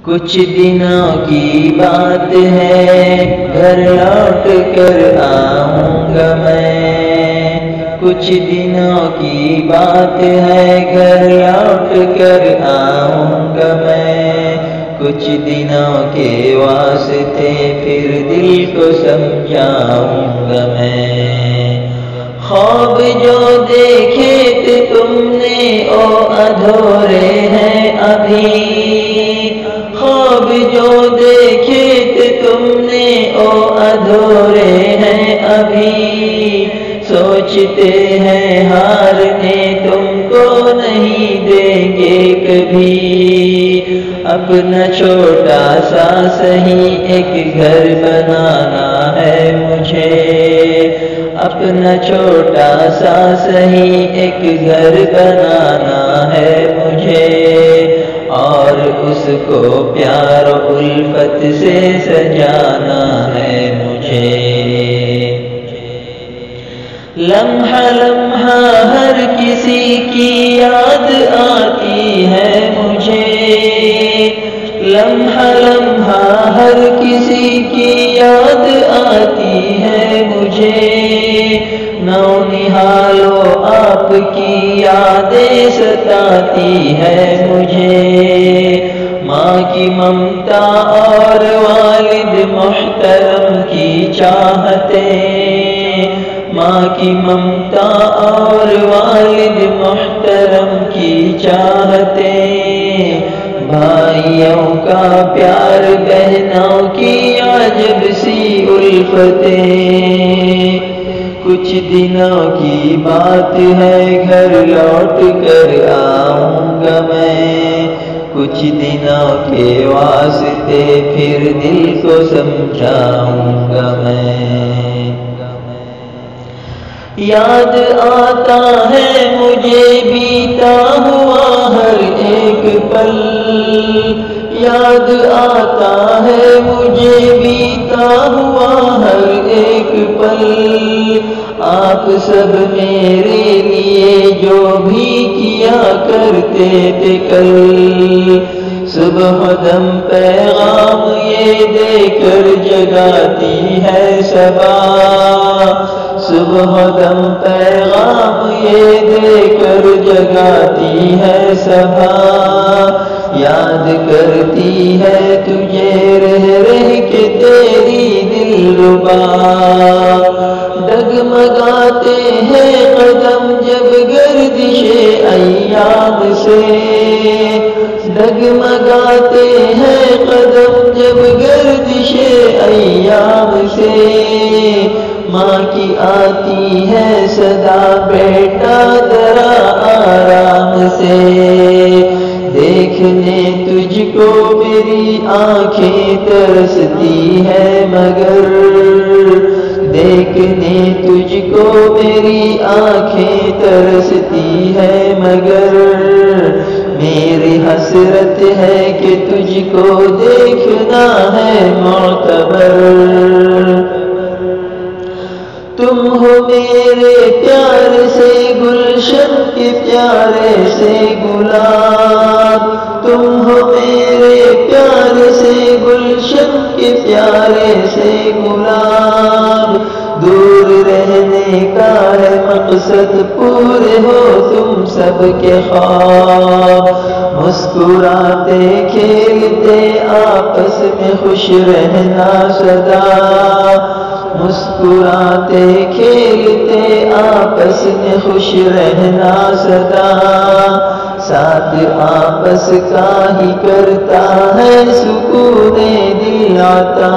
کچھ دنوں کی بات ہے گھر لوٹ کر آؤں گا میں، کچھ دنوں کی بات ہے گھر لوٹ کر آؤں گا میں، کچھ دنوں کے واسطے پھر دل کو سمجھاؤں گا میں۔ خواب جو دیکھے تھے تم نے او ادھورے ہیں ابھی، خواب جو دیکھے تھے تم نے او ادھورے ہیں ابھی، سوچتے ہیں ہارنے تم کو نہیں دیں گے کبھی، اپنا چھوٹا سا صحیح ایک گھر بنانا ہے مجھے، اپنا چھوٹا سا صحیح ایک گھر بنانا ہے مجھے، اور اس کو پیار و الفت سے سجانا ہے مجھے۔ لمحہ لمحہ ہر کسی کی یاد آتی ہے مجھے، لمحہ لمحہ ہر کسی کی یاد آتی ہے مجھے، نونہالو آپ کی یادیں ستاتی ہے مجھے، ماں کی ممتا اور والد محترم کی چاہتیں، ماں کی ممتا اور والد محترم کی چاہتیں، بھائیوں کا پیار بہنوں کی عجب سی الفتیں، کچھ دنوں کی بات ہے گھر لوٹ کر آؤں گا میں، کچھ دنوں کے واسطے پھر دل کو سمجھاؤں گا میں۔ یاد آتا ہے مجھے بیتا ہوا ہر ایک پل، یاد آتا ہے مجھے بیتا ہوا ہر ایک پل، آپ سب میرے لیے جو بھی کیا کرتے تھے کل، صبح دم پیغام یہ دے کر جگاتی ہے صبا، صبح دم پیغام یہ دے کر جگاتی ہے صبا، یاد کرتی ہے تجھے رہ رہ کے تیری دلربا، ڈگمگاتے ہیں قدم جب گردش ایام سے، ڈگمگاتے ہیں قدم جب گردش ایام سے، ماں کی آتی ہے صدا بیٹا ذرا آرام سے، دیکھنے تجھ کو میری آنکھیں ترستی ہے مگر، دیکھنے تجھ کو میری آنکھیں ترستی ہے مگر، میری حسرت ہے کہ تجھ کو دیکھنا ہے معتبر، تم ہو میرے پیار سے گلشن کے پیارے سے گلاب، تم ہو میرے پیار سے گلشن کے پیارے سے گلاب، دور رہنے کا ہے مقصد پورے ہو تم سب کے خواب، مسکراتے کھیلتے آپس میں خوش رہنا سدا، مسکراتے کھیلتے آپس میں خوش رہنا سدا، ساتھ آپس کا ہی کرتا ہے سکون دل عطا،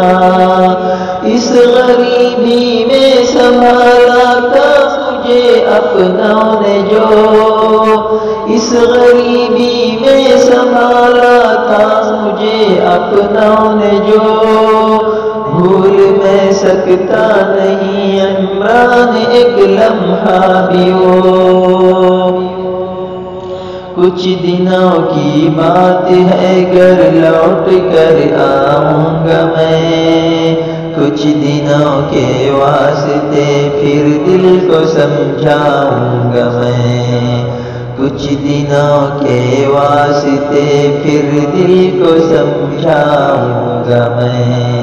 اس غریبی میں سنبھالا تھا مجھے اپنوں نے جو، اس غریبی میں سنبھالا تھا مجھے اپنوں نے جو، بھول میں سکتا نہیں عمران ایک لمحہ بھی ہو، کچھ دنوں کی بات ہے گھر لوٹ کر آؤں گا میں، کچھ دنوں کے واسطے پھر دل کو سمجھاؤں گا میں، کچھ دنوں کے واسطے پھر دل کو سمجھاؤں گا میں۔